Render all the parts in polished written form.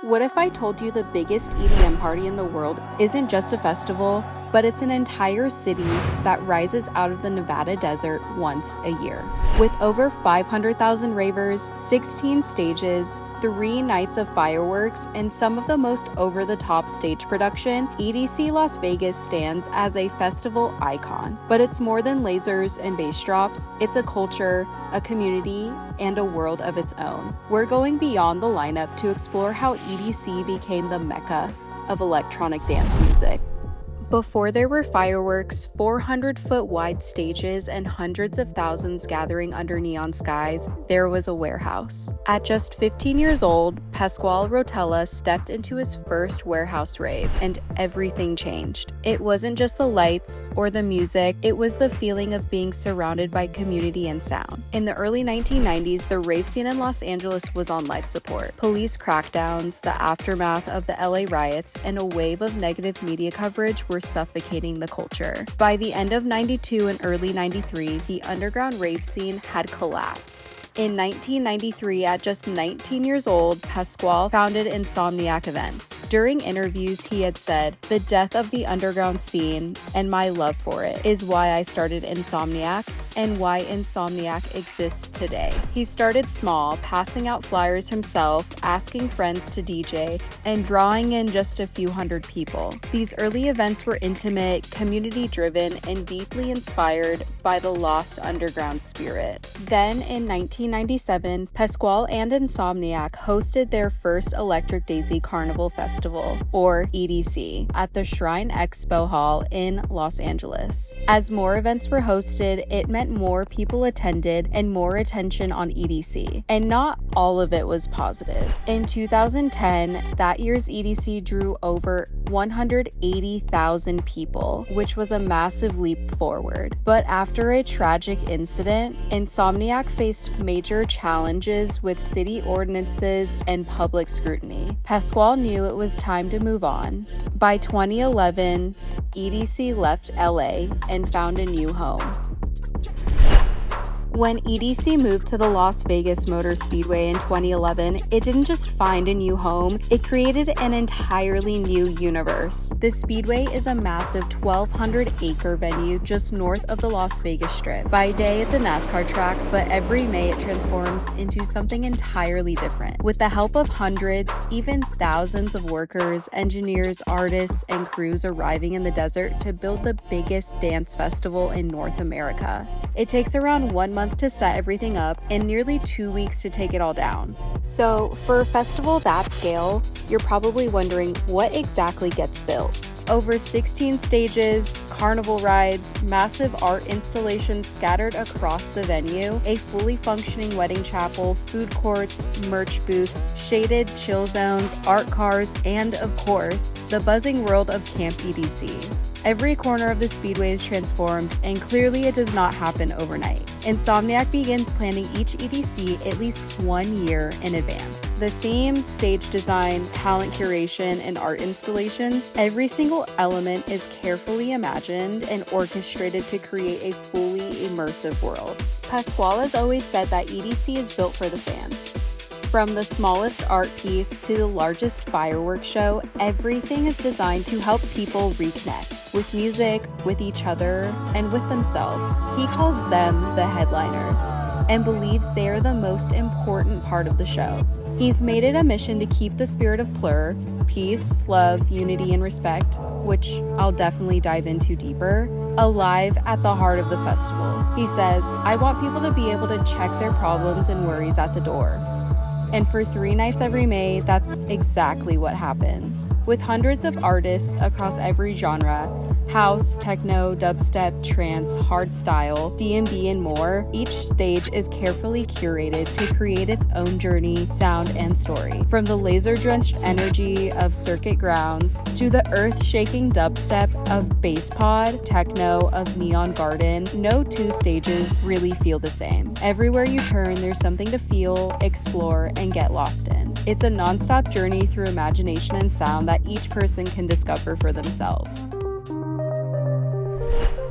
What if I told you the biggest EDM party in the world isn't just a festival, but it's an entire city that rises out of the Nevada desert once a year? With over 500,000 ravers, 16 stages, 3 nights of fireworks, and some of the most over-the-top stage production, EDC Las Vegas stands as a festival icon. But it's more than lasers and bass drops. It's a culture, a community, and a world of its own. We're going beyond the lineup to explore how EDC became the mecca of electronic dance music. Before there were fireworks, 400-foot wide stages, and hundreds of thousands gathering under neon skies, there was a warehouse. At just 15 years old, Pasquale Rotella stepped into his first warehouse rave, and everything changed. It wasn't just the lights or the music, it was the feeling of being surrounded by community and sound. In the early 1990s, the rave scene in Los Angeles was on life support. Police crackdowns, the aftermath of the LA riots, and a wave of negative media coverage were suffocating the culture. By the end of '92 and early '93, the underground rave scene had collapsed. In 1993, at just 19 years old, Pasquale founded Insomniac Events. During interviews, he had said, "The death of the underground scene and my love for it is why I started Insomniac and why Insomniac exists today." He started small, passing out flyers himself, asking friends to DJ, and drawing in just a few hundred people. These early events were intimate, community-driven, and deeply inspired by the lost underground spirit. Then, in 1997, Pasquale and Insomniac hosted their first Electric Daisy Carnival Festival, or EDC, at the Shrine Expo Hall in Los Angeles. As more events were hosted, it meant more people attended and more attention on EDC, and not all of it was positive. In 2010, that year's EDC drew over 180,000 people, which was a massive leap forward. But after a tragic incident, Insomniac faced major challenges with city ordinances and public scrutiny. Pasquale knew it was time to move on. By 2011, EDC left LA and found a new home. When EDC moved to the Las Vegas Motor Speedway in 2011, it didn't just find a new home, it created an entirely new universe. The Speedway is a massive 1,200-acre venue just north of the Las Vegas Strip. By day, it's a NASCAR track, but every May it transforms into something entirely different. With the help of hundreds, even thousands of workers, engineers, artists, and crews arriving in the desert to build the biggest dance festival in North America. It takes around 1 month to set everything up and nearly 2 weeks to take it all down. So for a festival that scale, you're probably wondering what exactly gets built. Over 16 stages, carnival rides, massive art installations scattered across the venue, a fully functioning wedding chapel, food courts, merch booths, shaded chill zones, art cars, and of course, the buzzing world of Camp EDC. Every corner of the Speedway is transformed, and clearly it does not happen overnight. Insomniac begins planning each EDC at least 1 year in advance. The themes, stage design, talent curation, and art installations, every single element is carefully imagined and orchestrated to create a fully immersive world. Pasquale has always said that EDC is built for the fans. From the smallest art piece to the largest fireworks show, everything is designed to help people reconnect with music, with each other, and with themselves. He calls them the headliners and believes they are the most important part of the show. He's made it a mission to keep the spirit of plur, peace, love, unity, and respect, which I'll definitely dive into deeper, alive at the heart of the festival. He says, "I want people to be able to check their problems and worries at the door." And for 3 nights every May, that's exactly what happens. With hundreds of artists across every genre, house, techno, dubstep, trance, hardstyle, D&B, and more, each stage is carefully curated to create its own journey, sound, and story. From the laser-drenched energy of Circuit Grounds to the earth-shaking dubstep of Bass Pod, techno of Neon Garden, no 2 stages really feel the same. Everywhere you turn, there's something to feel, explore, and get lost in. It's a non-stop journey through imagination and sound that each person can discover for themselves.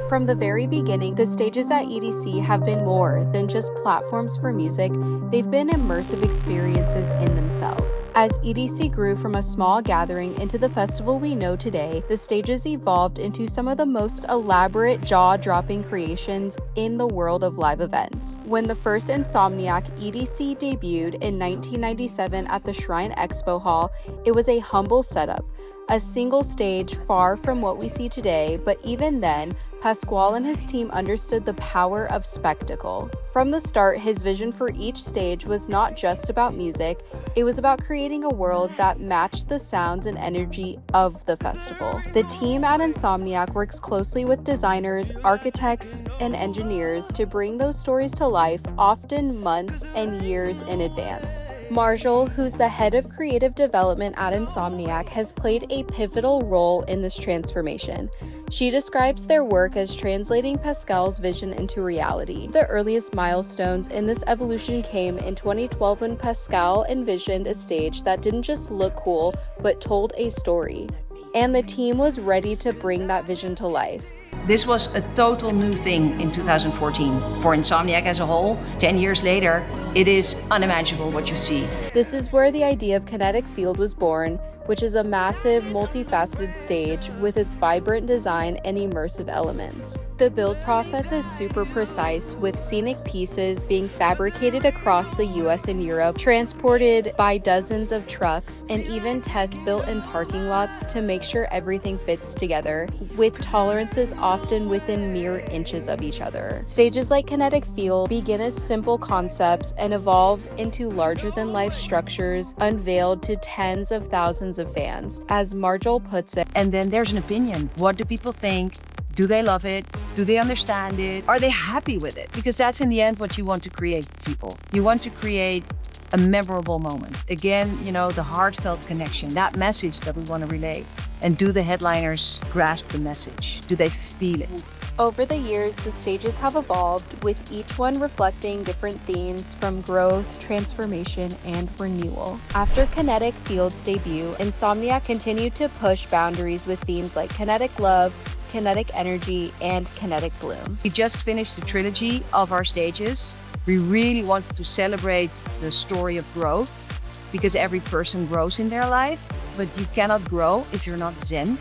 From the very beginning, the stages at EDC have been more than just platforms for music, they've been immersive experiences in themselves. As EDC grew from a small gathering into the festival we know today, the stages evolved into some of the most elaborate, jaw-dropping creations in the world of live events. When the first Insomniac EDC debuted in 1997 at the Shrine Expo Hall, it was a humble setup, a single stage far from what we see today, but even then, Pasquale and his team understood the power of spectacle. From the start, his vision for each stage was not just about music, it was about creating a world that matched the sounds and energy of the festival. The team at Insomniac works closely with designers, architects, and engineers to bring those stories to life, often months and years in advance. Marshall, who's the head of creative development at Insomniac, has played a pivotal role in this transformation. She describes their work as translating Pasquale's vision into reality. The earliest milestones in this evolution came in 2012 when Pasquale envisioned a stage that didn't just look cool, but told a story. And the team was ready to bring that vision to life. This was a total new thing in 2014. For Insomniac as a whole, 10 years later, it is unimaginable what you see. This is where the idea of kineticFIELD was born, which is a massive, multifaceted stage with its vibrant design and immersive elements. The build process is super precise, with scenic pieces being fabricated across the US and Europe, transported by dozens of trucks, and even test-built in parking lots to make sure everything fits together, with tolerances often within mere inches of each other. Stages like kineticFIELD begin as simple concepts and evolve into larger-than-life structures unveiled to tens of thousands of fans. As Marshall puts it, and then there's an opinion. What do people think? Do they love it? Do they understand it? Are they happy with it? Because that's in the end what you want to create, people. You want to create a memorable moment. Again, the heartfelt connection, that message that we want to relay. And do the headliners grasp the message? Do they feel it? Over the years, the stages have evolved, with each one reflecting different themes from growth, transformation, and renewal. After kineticFIELD's debut, Insomniac continued to push boundaries with themes like kinetic love, kinetic energy, and kinetic bloom. We just finished the trilogy of our stages. We really wanted to celebrate the story of growth, because every person grows in their life, but you cannot grow if you're not Zen.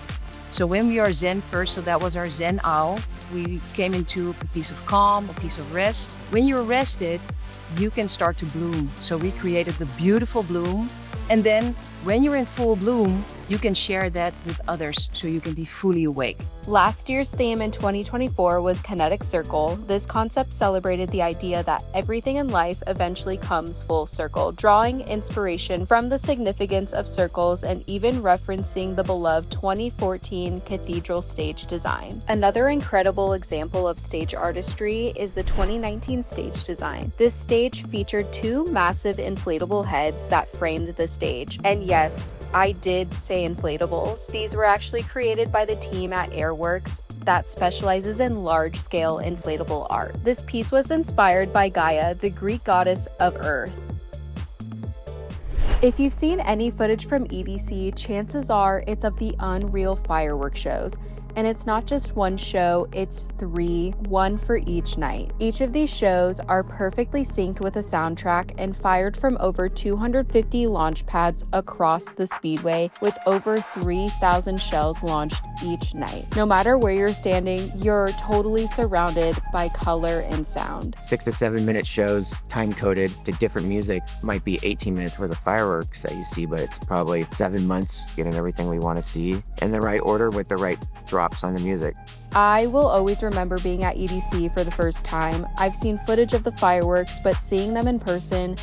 So when we are Zen first, so that was our Zen owl, we came into a piece of calm, a piece of rest. When you're rested, you can start to bloom. So we created the beautiful bloom. And then when you're in full bloom, you can share that with others so you can be fully awake. Last year's theme in 2024 was Kinetic Circle. This concept celebrated the idea that everything in life eventually comes full circle, drawing inspiration from the significance of circles and even referencing the beloved 2014 cathedral stage design. Another incredible example of stage artistry is the 2019 stage design. This stage featured two massive inflatable heads that framed the stage. And yes, I did say inflatables. These were actually created by the team at Airworks that specializes in large-scale inflatable art. This piece was inspired by Gaia, the Greek goddess of Earth. If you've seen any footage from EDC, chances are it's of the Unreal fireworks shows. And it's not just one show, it's three, one for each night. Each of these shows are perfectly synced with a soundtrack and fired from over 250 launch pads across the Speedway, with over 3,000 shells launched each night. No matter where you're standing, you're totally surrounded by color and sound. 6 to 7 minute shows, time-coded to different music. Might be 18 minutes worth of fireworks that you see, but it's probably 7 months getting everything we want to see in the right order with the right drops on the music. I will always remember being at EDC for the first time. I've seen footage of the fireworks, but seeing them in person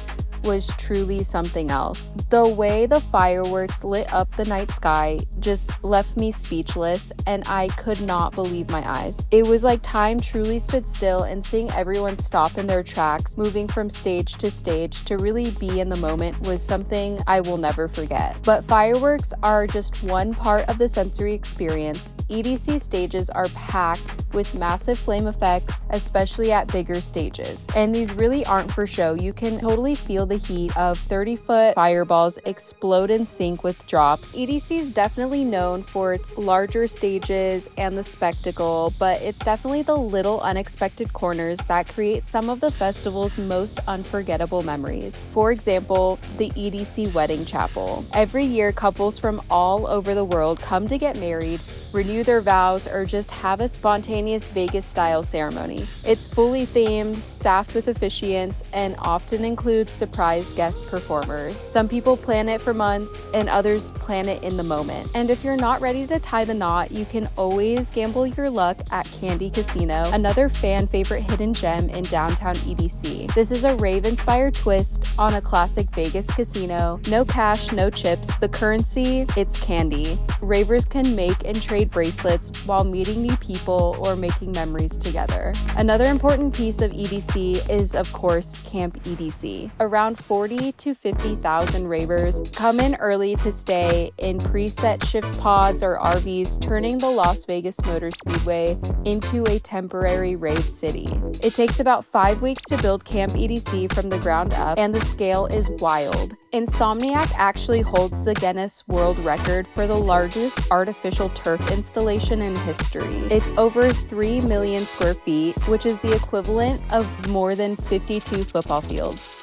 was truly something else. The way the fireworks lit up the night sky just left me speechless, and I could not believe my eyes. It was like time truly stood still, and seeing everyone stop in their tracks, moving from stage to really be in the moment was something I will never forget. But fireworks are just one part of the sensory experience. EDC stages are packed with massive flame effects, especially at bigger stages. And these really aren't for show. You can totally feel the heat of 30-foot fireballs explode in sync with drops. EDC is definitely known for its larger stages and the spectacle, but it's definitely the little unexpected corners that create some of the festival's most unforgettable memories. For example, the EDC Wedding Chapel. Every year, couples from all over the world come to get married, renew their vows, or just have a spontaneous Vegas-style ceremony. It's fully themed, staffed with officiants, and often includes surprise guest performers. Some people plan it for months, and others plan it in the moment. And if you're not ready to tie the knot, you can always gamble your luck at Candy Casino, another fan favorite hidden gem in downtown EDC. This is a rave-inspired twist on a classic Vegas casino. No cash, no chips. The currency, it's candy. Ravers can make and trade bracelets while meeting new people or making memories together. Another important piece of EDC is, of course, Camp EDC. Around 40 to 50,000 ravers come in early to stay in preset shift pods or RVs, turning the Las Vegas Motor Speedway into a temporary rave city. It takes about 5 weeks to build Camp EDC from the ground up, and the scale is wild. Insomniac actually holds the Guinness World Record for the largest artificial turf installation in history. It's over 3 million square feet, which is the equivalent of more than 52 football fields.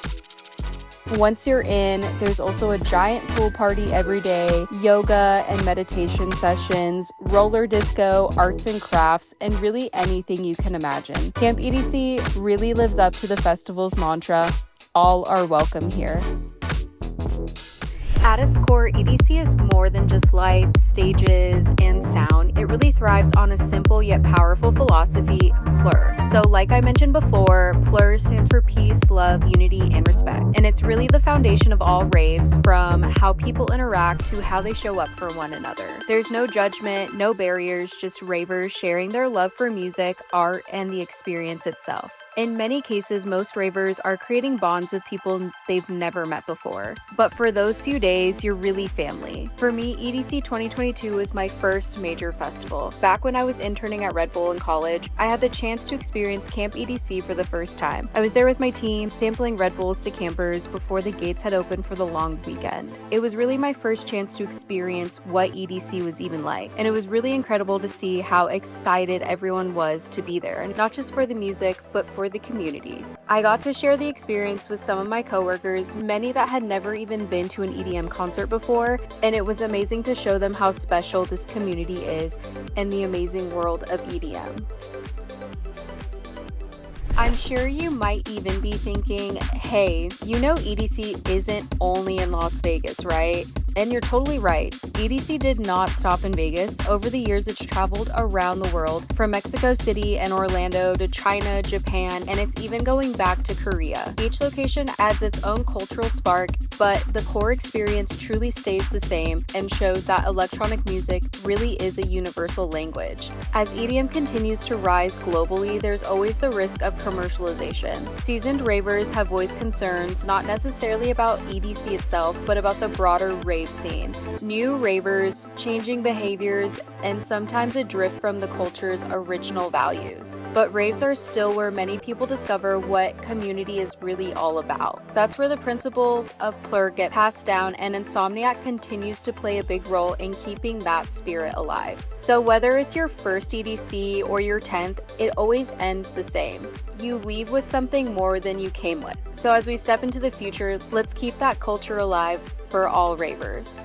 Once you're in, there's also a giant pool party every day, yoga and meditation sessions, roller disco, arts and crafts, and really anything you can imagine. Camp EDC really lives up to the festival's mantra, all are welcome here. At its core, EDC is more than just lights, stages, and sound. It really thrives on a simple yet powerful philosophy, PLUR. So like I mentioned before, PLUR stands for peace, love, unity, and respect. And it's really the foundation of all raves, from how people interact to how they show up for one another. There's no judgment, no barriers, just ravers sharing their love for music, art, and the experience itself. In many cases, most ravers are creating bonds with people they've never met before. But for those few days, you're really family. For me, EDC 2022 was my first major festival. Back when I was interning at Red Bull in college, I had the chance to experience Camp EDC for the first time. I was there with my team, sampling Red Bulls to campers before the gates had opened for the long weekend. It was really my first chance to experience what EDC was even like. And it was really incredible to see how excited everyone was to be there. And not just for the music, but for the community. I got to share the experience with some of my coworkers, many that had never even been to an EDM concert before, and it was amazing to show them how special this community is and the amazing world of EDM. I'm sure you might even be thinking, hey, you know EDC isn't only in Las Vegas, right? And you're totally right. EDC did not stop in Vegas. Over the years, it's traveled around the world, from Mexico City and Orlando to China, Japan, and it's even going back to Korea. Each location adds its own cultural spark, but the core experience truly stays the same and shows that electronic music really is a universal language. As EDM continues to rise globally, there's always the risk of commercialization. Seasoned ravers have voiced concerns not necessarily about EDC itself, but about the broader rave scene. New ravers, changing behaviors, and sometimes a drift from the culture's original values. But raves are still where many people discover what community is really all about. That's where the principles of PLUR get passed down, and Insomniac continues to play a big role in keeping that spirit alive. So whether it's your first EDC or your 10th, it always ends the same. You leave with something more than you came with. So as we step into the future, let's keep that culture alive for all ravers.